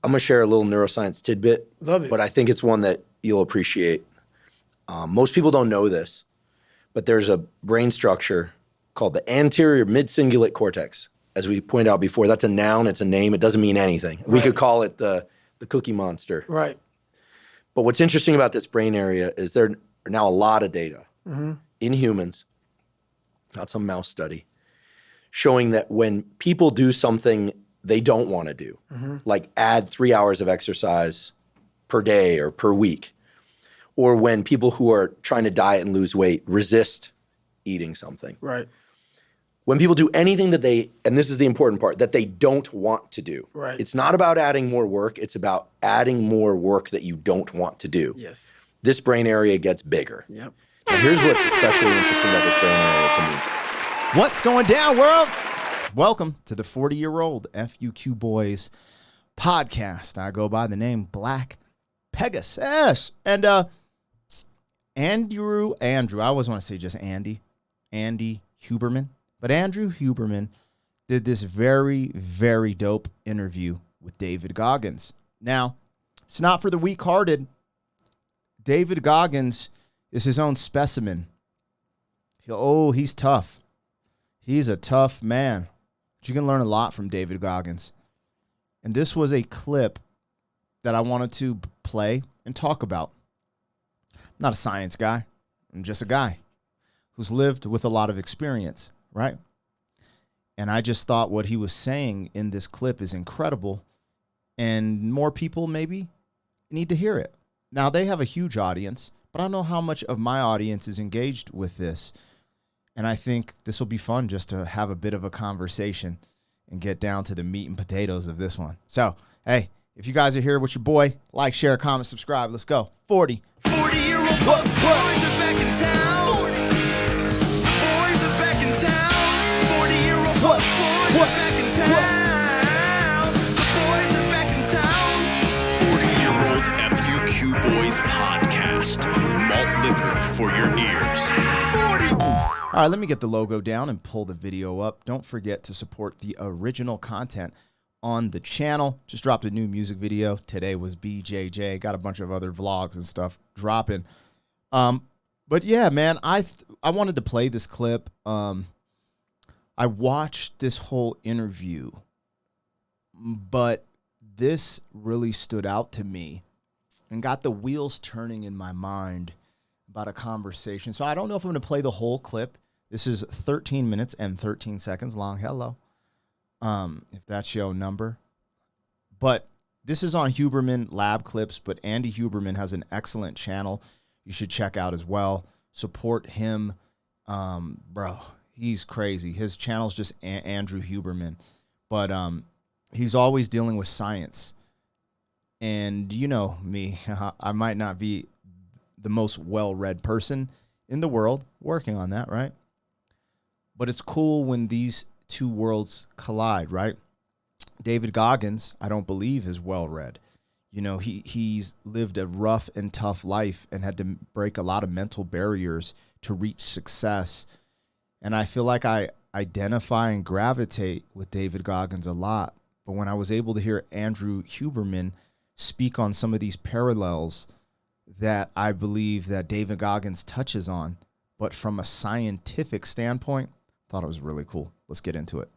I'm going to share a little neuroscience tidbit, Love it. but I think it's one that you'll appreciate. Most people don't know this, but there's a brain structure called the anterior mid-cingulate cortex. As we pointed out before, that's a noun, it's a name, it doesn't mean anything. Right. We could call it the Cookie Monster. Right. But what's interesting about this brain area is there are now a lot of data in humans, not some mouse study, showing that when people do something they don't want to do, like add 3 hours of exercise per day or per week, or when people who are trying to diet and lose weight resist eating something. Right. When people do anything that they, and this is the important part, that they don't want to do. Right. It's not about adding more work, it's about adding more work that you don't want to do. Yes. This brain area gets bigger. Yep. Now here's what's especially interesting about this brain area to me. What's going down, world? Welcome to the 40-year-old FUQ Boys podcast. I go by the name Black Pegasus. And Andrew, I always want to say just Andy Huberman. But Andrew Huberman did this very, very dope interview with David Goggins. Now, it's not for the weak-hearted. David Goggins is his own specimen. He's tough. He's a tough man. But you can learn a lot from David Goggins. And this was a clip that I wanted to play and talk about. I'm not a science guy. I'm just a guy who's lived with a lot of experience, right? And I just thought what he was saying in this clip is incredible. And more people maybe need to hear it. Now, they have a huge audience, but I don't know how much of my audience is engaged with this. And I think this will be fun just to have a bit of a conversation and get down to the meat and potatoes of this one. So, hey, if you guys are here with your boy, like, share, comment, subscribe. Let's go. 40-year-old boys are back in town. Boys are back in town. 40-year-old boys are back in town. The boys are back in town. 40-year-old FUQ Boys podcast. Malt liquor for your ears. 40. All right, let me get the logo down and pull the video up. Don't forget to support the original content on the channel. Just dropped a new music video. Today was BJJ. Got a bunch of other vlogs and stuff dropping. But yeah, man, I wanted to play this clip. I watched this whole interview, but this really stood out to me and got the wheels turning in my mind about a conversation. So I don't know if I'm going to play the whole clip. This is 13 minutes and 13 seconds long. Hello. If that's your number. But this is on Huberman Lab Clips, but Andy Huberman has an excellent channel you should check out as well. Support him. Bro, he's crazy. His channel's just Andrew Huberman. But he's always dealing with science. And you know me, I might not be the most well-read person in the world, working on that, right? But it's cool when these two worlds collide, right? David Goggins, I don't believe, is well-read. You know, he's lived a rough and tough life and had to break a lot of mental barriers to reach success. And I feel like I identify and gravitate with David Goggins a lot. But when I was able to hear Andrew Huberman speak on some of these parallels that I believe that David Goggins touches on, but from a scientific standpoint, thought it was really cool. Let's get into it.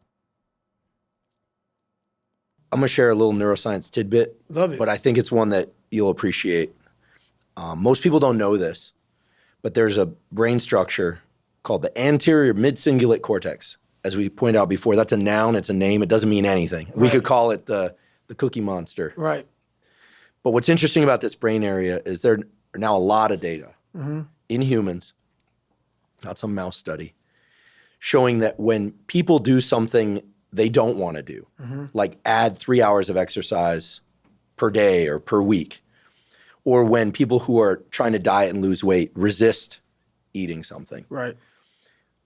I'm going to share a little neuroscience tidbit. Love it. But I think it's one that you'll appreciate. Most people don't know this, but there's a brain structure called the anterior mid-cingulate cortex. As we pointed out before, that's a noun, it's a name, it doesn't mean anything. Right. We could call it the Cookie Monster. Right. But what's interesting about this brain area is there are now a lot of data in humans, not some mouse study, showing that when people do something they don't want to do, like add 3 hours of exercise per day or per week, or when people who are trying to diet and lose weight resist eating something. Right.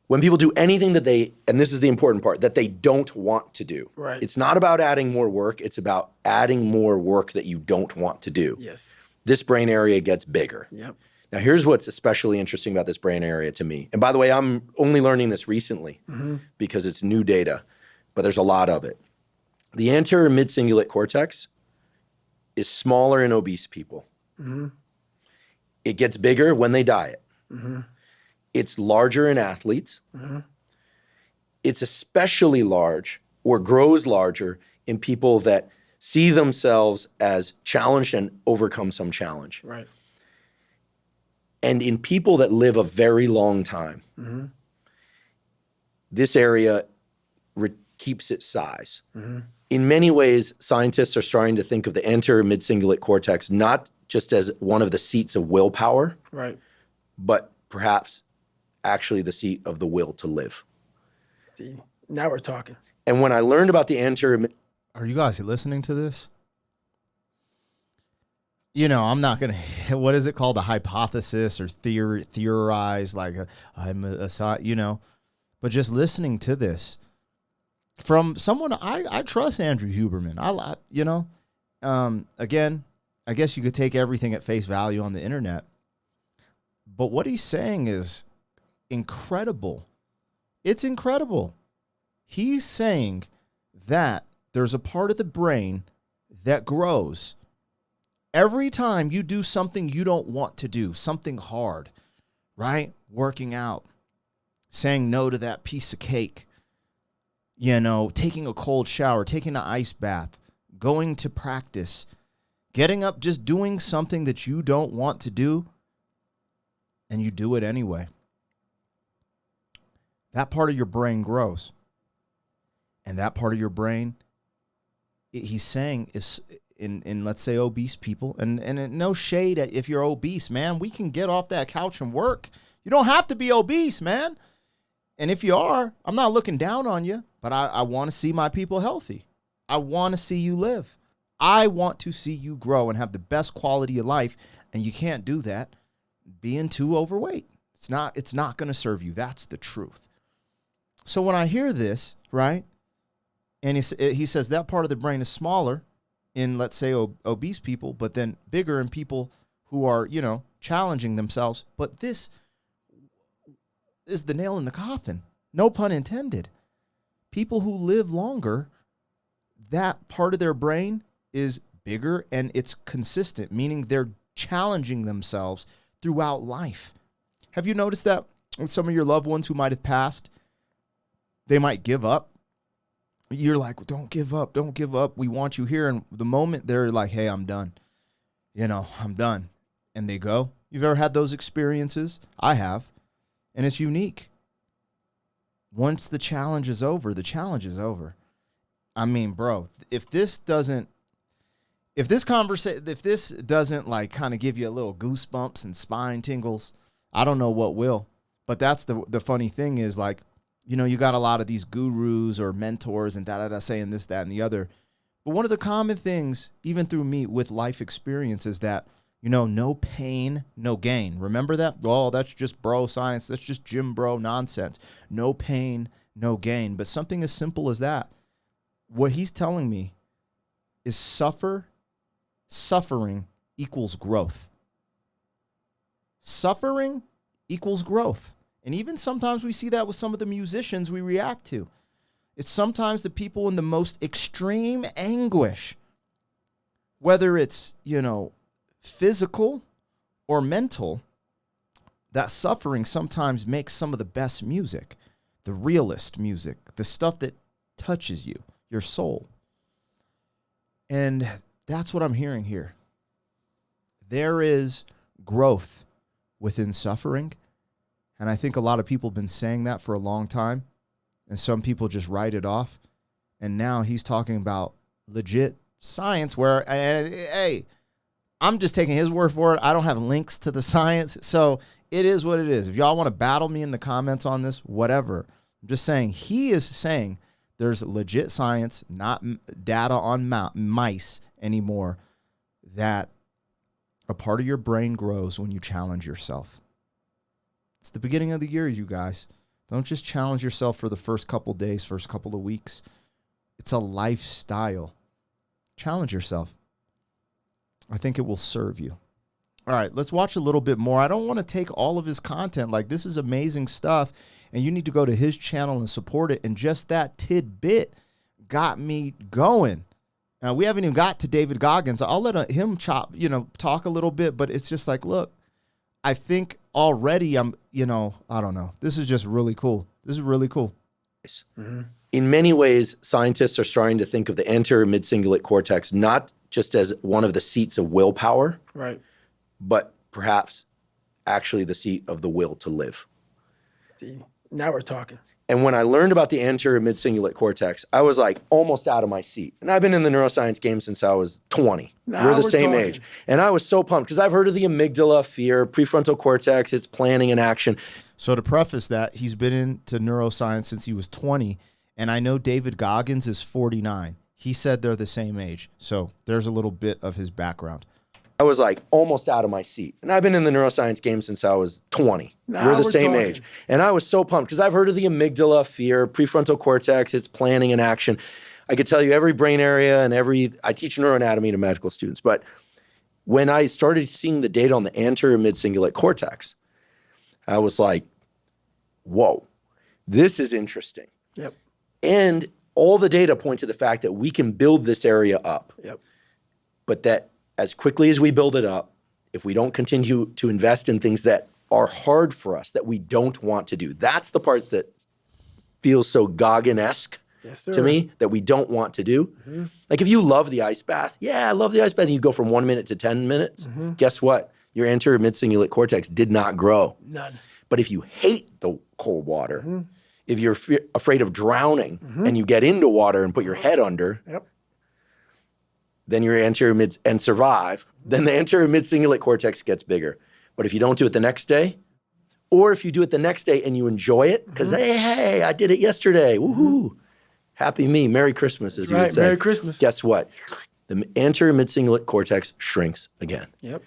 When people do anything that they, and this is the important part, that they don't want to do. Right. It's not about adding more work, it's about adding more work that you don't want to do. Yes. This brain area gets bigger. Yep. Now, here's what's especially interesting about this brain area to me. And by the way, I'm only learning this recently because it's new data, but there's a lot of it. The anterior mid-cingulate cortex is smaller in obese people. It gets bigger when they diet. It's larger in athletes. It's especially large or grows larger in people that see themselves as challenged and overcome some challenge. Right. And in people that live a very long time, this area keeps its size. In many ways, scientists are starting to think of the anterior mid-cingulate cortex not just as one of the seats of willpower, Right. but perhaps actually the seat of the will to live. See, now we're talking. And when I learned about the anterior, Are you guys listening to this? You know, I'm not going to, what is it called? A hypothesis or theorize, like you know, but just listening to this from someone, I trust Andrew Huberman. You know, again, I guess you could take everything at face value on the internet, but what he's saying is incredible. It's incredible. He's saying that there's a part of the brain that grows every time you do something you don't want to do, something hard, right? Working out, saying no to that piece of cake, you know, taking a cold shower, taking an ice bath, going to practice, getting up, just doing something that you don't want to do, and you do it anyway. That part of your brain grows. And that part of your brain, he's saying, is in let's say obese people, and no shade if you're obese, man. We can get off that couch and work. You don't have to be obese, man. And if you are, I'm not looking down on you, but I want to see my people healthy. I want to see you live. I want to see you grow and have the best quality of life, and you can't do that being too overweight. It's not going to serve you. That's the truth. So when I hear this, right, and he says that part of the brain is smaller in, let's say, obese people, but then bigger in people who are, you know, challenging themselves. But this is the nail in the coffin. No pun intended. People who live longer, that part of their brain is bigger and it's consistent, meaning they're challenging themselves throughout life. Have you noticed that with some of your loved ones who might have passed? They might give up. You're like, don't give up. Don't give up. We want you here. And the moment they're like, hey, I'm done. You know, I'm done. And they go. You've ever had those experiences? I have. And it's unique. Once the challenge is over, the challenge is over. I mean, bro, if this doesn't like kind of give you a little goosebumps and spine tingles, I don't know what will. But that's the funny thing is, like, you know, you got a lot of these gurus or mentors and saying this, that, and the other. But one of the common things, even through me with life experience, is that, you know, no pain, no gain. Remember that? Oh, that's just bro science. That's just gym bro nonsense. No pain, no gain. But something as simple as that, what he's telling me is suffering equals growth. Suffering equals growth. And even sometimes we see that with some of the musicians we react to. It's sometimes the people in the most extreme anguish, whether it's, you know, physical or mental, that suffering sometimes makes some of the best music, the realest music, the stuff that touches you, your soul. And that's what I'm hearing here. There is growth within suffering. And I think a lot of people have been saying that for a long time. And some people just write it off. And now he's talking about legit science where, hey, I'm just taking his word for it. I don't have links to the science. So it is what it is. If y'all want to battle me in the comments on this, whatever. I'm just saying, he is saying there's legit science, not data on mice anymore, that a part of your brain grows when you challenge yourself. It's the beginning of the year, you guys. Don't just challenge yourself for the first couple days, first couple of weeks. It's a lifestyle. Challenge yourself. I think it will serve you. All right, let's watch a little bit more. I don't want to take all of his content. Like, this is amazing stuff, and you need to go to his channel and support it. And just that tidbit got me going. We haven't even got to David Goggins. I'll let him talk a little bit, but it's just like, look, I think already I don't know. This is just really cool. This is really cool. In many ways, scientists are starting to think of the anterior mid-cingulate cortex not just as one of the seats of willpower, Right. but perhaps actually the seat of the will to live. See, now we're talking. And when I learned about the anterior mid-cingulate cortex, I was like almost out of my seat. And I've been in the neuroscience game since I was 20. Now We're the we're same talking. age. And I was so pumped because I've heard of the amygdala, fear, prefrontal cortex, it's planning and action. So to preface that, he's been into neuroscience since he was 20, and I know David Goggins is 49. He said they're the same age. So there's a little bit of his background. I was like almost out of my seat. And I've been in the neuroscience game since I was 20. Now We're the we're same talking. age. And I was so pumped because I've heard of the amygdala, fear, prefrontal cortex, it's planning and action. I could tell you every brain area and I teach neuroanatomy to medical students. But when I started seeing the data on the anterior mid-cingulate cortex, I was like, whoa, this is interesting. Yep. And all the data point to the fact that we can build this area up. Yep. But that as quickly as we build it up, if we don't continue to invest in things that are hard for us, that we don't want to do, that's the part that feels so Goggin-esque Yes, sir. to me, that we don't want to do. Like if you love the ice bath, yeah, I love the ice bath, and you go from 1 minute to 10 minutes, guess what? Your anterior mid-cingulate cortex did not grow. None. But if you hate the cold water, if you're afraid of drowning and you get into water and put your head under, Yep. then your anterior mid and survive, then the anterior mid-cingulate cortex gets bigger. But if you don't do it the next day, or if you do it the next day and you enjoy it, because hey, I did it yesterday, woohoo, happy me, Merry Christmas, as you Right, would say. Merry Christmas. Guess what? The anterior mid-cingulate cortex shrinks again. Yep.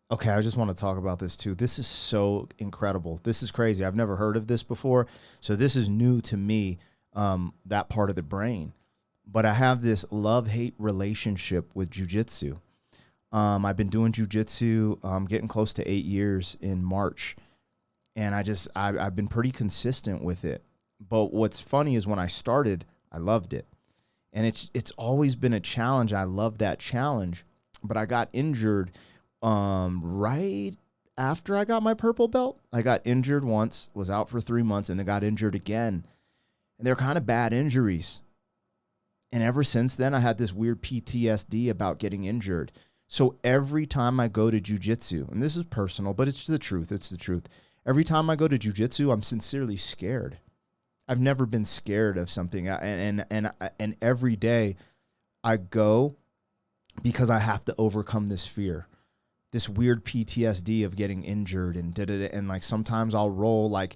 Okay, I just want to talk about this too. This is so incredible. This is crazy. I've never heard of this before. So this is new to me, that part of the brain. But I have this love-hate relationship with jiu-jitsu. I've been doing jiu-jitsu, getting close to 8 years in March. And I've been pretty consistent with it. But what's funny is when I started, I loved it. And it's always been a challenge. I love that challenge. But I got injured right after I got my purple belt. I got injured once, was out for 3 months, and then got injured again. And they're kind of bad injuries. And ever since then, I had this weird PTSD about getting injured. So every time I go to jiu-jitsu, and this is personal, but it's the truth. It's the truth. Every time I go to jiu-jitsu, I'm sincerely scared. I've never been scared of something. And every day I go because I have to overcome this fear, this weird PTSD of getting injured and like sometimes I'll roll like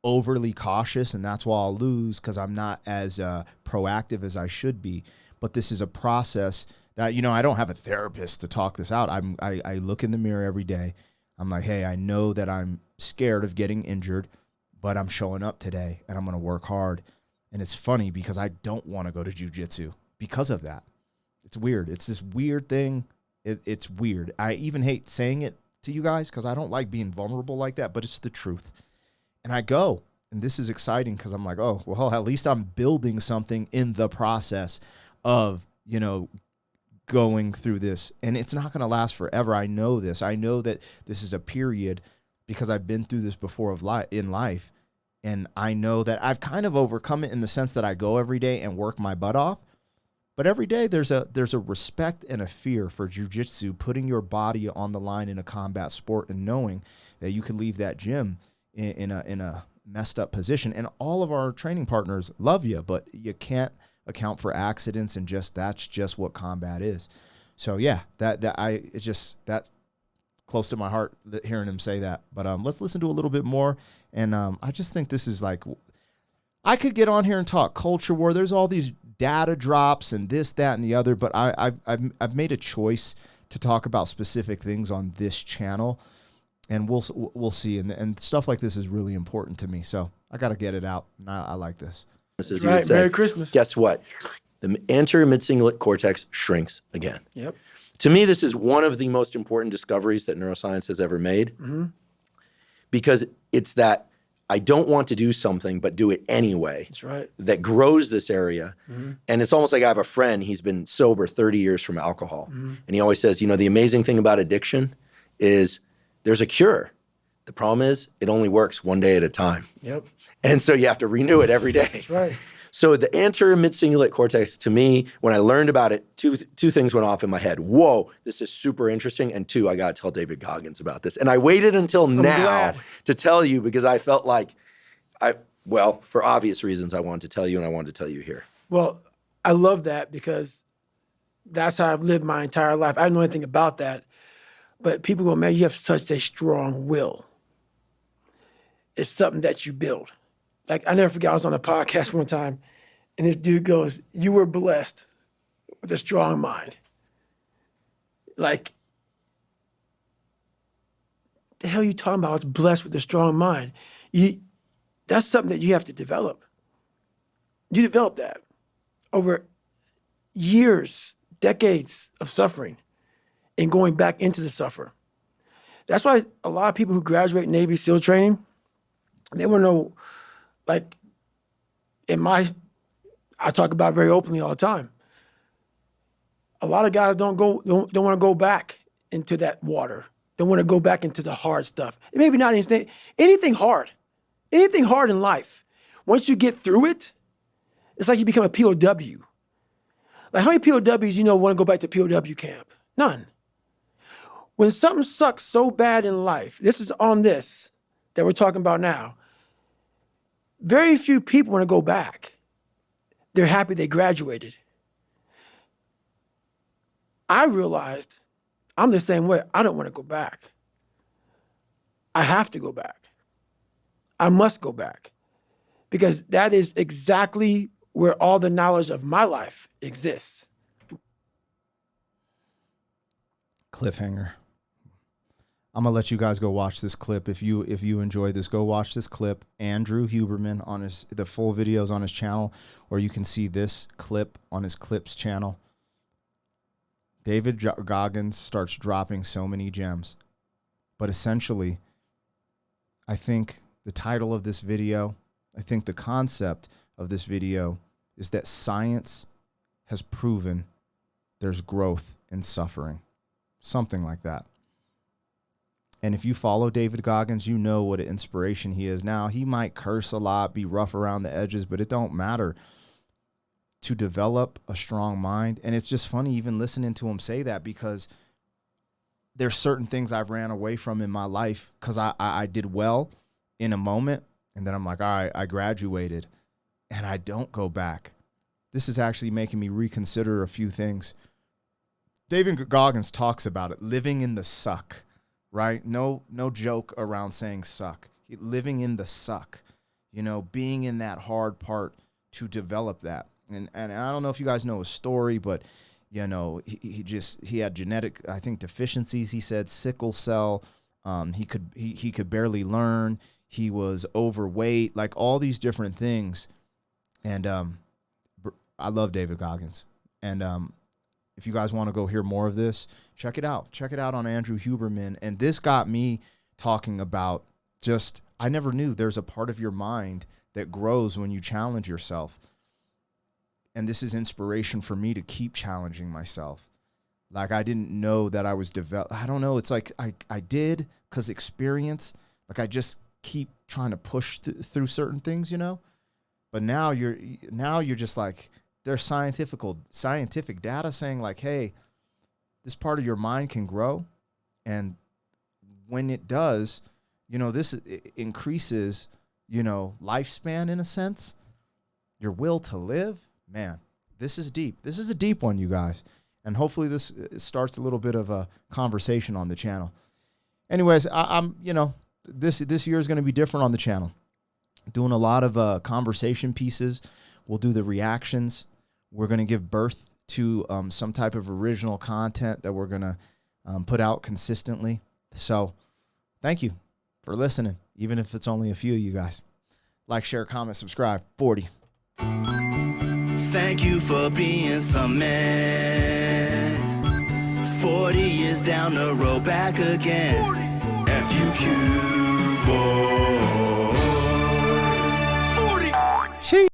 overly cautious, and that's why I'll lose because I'm not as proactive as I should be. But this is a process that, I don't have a therapist to talk this out. I look in the mirror every day. I'm like, hey, I know that I'm scared of getting injured, but I'm showing up today and I'm going to work hard. And it's funny because I don't want to go to jiu-jitsu because of that. It's weird. It's this weird thing. It's weird. I even hate saying it to you guys because I don't like being vulnerable like that, but it's the truth. And I go, and this is exciting because I'm like, oh, well, at least I'm building something in the process of, going through this. And it's not going to last forever. I know this. I know that this is a period because I've been through this before in life. And I know that I've kind of overcome it in the sense that I go every day and work my butt off. But every day there's a respect and a fear for jiu-jitsu, putting your body on the line in a combat sport and knowing that you can leave that gym in a messed up position. And all of our training partners love you, but you can't account for accidents, and that's just what combat is. So yeah, that's close to my heart hearing him say that. But let's listen to a little bit more. And I just think this is like, I could get on here and talk culture war. There's all these data drops and this, that, and the other, but I've made a choice to talk about specific things on this channel, and we'll see. And stuff like this is really important to me, so I got to get it out. And I like this. As you Right, would say. Merry Christmas. Guess what? The anterior mid-cingulate cortex shrinks again. Yep. To me, this is one of the most important discoveries that neuroscience has ever made, because it's that I don't want to do something, but do it anyway. That's right. That grows this area. And it's almost like I have a friend, he's been sober 30 years from alcohol. And he always says, you know, the amazing thing about addiction is there's a cure. The problem is it only works one day at a time. Yep. And so you have to renew it every day. That's right. So the anterior mid-cingulate cortex, to me, when I learned about it, two things went off in my head. Whoa, this is super interesting. And two, I got to tell David Goggins about this. And I waited until now glad. to tell you because I felt like well, for obvious reasons, I wanted to tell you and I wanted to tell you here. Well, I love that because that's how I've lived my entire life. I don't know anything about that. But people go, man, you have such a strong will. It's something that you build. Like, I never forget, I was on a podcast one time, and this dude goes, you were blessed with a strong mind. Like, the hell are you talking about? I was blessed with a strong mind. That's something that you have to develop. You develop that over years, decades of suffering and going back into the suffer. That's why a lot of people who graduate Navy SEAL training, they want to know, like, I talk about it very openly all the time. A lot of guys don't want to go back into that water. Don't want to go back into the hard stuff. It maybe not anything hard in life. Once you get through it, it's like you become a POW. Like, how many POWs want to go back to POW camp? None. When something sucks so bad in life, this is on this that we're talking about now, very few people want to go back. They're happy they graduated. I realized I'm the same way. I don't want to go back. I have to go back. I must go back because that is exactly where all the knowledge of my life exists. Cliffhanger. I'm gonna let you guys go watch this clip. If you enjoy this, go watch this clip. Andrew Huberman on the full videos on his channel, or you can see this clip on his Clips channel. David Goggins starts dropping so many gems, but essentially, I think the title of this video, I think the concept of this video is that science has proven there's growth in suffering, something like that. And if you follow David Goggins, you know what an inspiration he is. Now, he might curse a lot, be rough around the edges, but it don't matter. To develop a strong mind, and it's just funny even listening to him say that because there's certain things I've ran away from in my life because I did well in a moment, and then I'm like, all right, I graduated, and I don't go back. This is actually making me reconsider a few things. David Goggins talks about it, living in the suck. Right? No joke around saying suck. Living in the suck, being in that hard part to develop that. And I don't know if you guys know his story, but he had genetic, I think, deficiencies. He said sickle cell. He could barely learn. He was overweight, like all these different things. And I love David Goggins. And if you guys want to go hear more of this, check it out. Check it out on Andrew Huberman. And this got me talking about I never knew there's a part of your mind that grows when you challenge yourself. And this is inspiration for me to keep challenging myself. Like, I didn't know that I was I don't know. It's like I did because experience. Like, I just keep trying to push through certain things, But now you're just like, there's scientific data saying like, hey, this part of your mind can grow. And when it does, this increases, lifespan in a sense, your will to live. Man, this is deep. This is a deep one, you guys. And hopefully this starts a little bit of a conversation on the channel. Anyways, I'm this year is going to be different on the channel. Doing a lot of conversation pieces. We'll do the reactions. We're going to give birth to some type of original content that we're going to put out consistently. So thank you for listening, even if it's only a few of you guys. Like, share, comment, subscribe. 40. Thank you for being some man. 40 years down the road, back again. FUQ boy. She